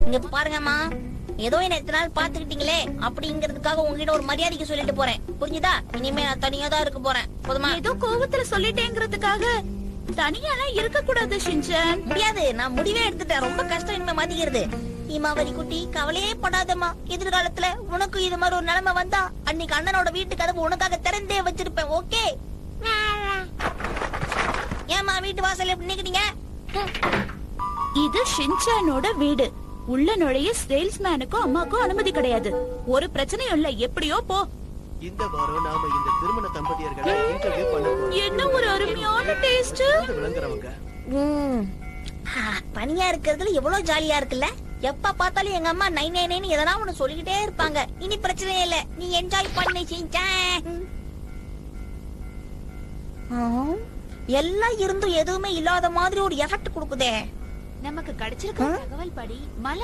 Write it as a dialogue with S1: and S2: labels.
S1: இங்க பாருங்கம்மா, ஏதோ என்ன இத்தனை நாள் பாத்துக்கிட்டீங்களே அப்படிங்கறதுக்காக உங்ககிட்ட ஒரு மரியாதைக்கு சொல்லிட்டு போறேன். புரிஞ்சுதா? இனிமே நான் தனியா தான் இருக்க போறேன். போதுமா?
S2: ஏதோ கோவத்துல சொல்லிட்டேங்கிறதுக்காக தனியாலாம் இருக்க கூடாது ஷின்சான்.
S1: முடியாது, நான் முடிவே எடுத்துட்டேன். ரொம்ப கஷ்டம் இனிமே மாத்திக்கிறது. இமாவரி குட்டி, கவலையே படாதம்மா. எதிர்காலத்துல உனக்கு இது மாதிரி ஒரு நிலைமை வந்தா அன்னைக்கு அண்ணனோட வீட்டு கதவு உனக்காக திறந்தே வச்சிருப்பேன். ஓகே? ஏமா வீட்டு வாசல் எப்படி நிக்கிறீங்க?
S2: இது ஷின்சானோட வீடு. உள்ள நுழைய சேல்ஸ்மேனுக்கும் அம்மாக்கும் அனுமதி கிடையாது. ஒரு பிரச்சனையும் இல்ல, எப்படியோ போ.
S3: இந்த வாரம் நாம இந்த திருமண தம்பதியர்களை இன்டர்வியூ பண்ண போறோம்.
S2: என்ன ஒரு அருமையான டேஸ்ட்.
S3: விளங்குறவங்க.
S1: பனியா இருக்கிறதுல எவ்வளவு ஜாலியா இருக்குல்ல. எப்ப பார்த்தாலும் எங்க அம்மா நை நை நைன்னு எதனா ஒண்ணு சொல்லிக்கிட்டே இருப்பாங்க. இனி பிரச்சனையே இல்ல, நீ என்ஜாய் பண்ணி செஞ்சேன். எல்லாம் இருந்தும் எதுவுமே இல்லாத மாதிரி ஒரு எஃபெக்ட் கொடுக்குதே.
S2: நமக்கு கிடைச்சிருக்க தகவல் படி மலை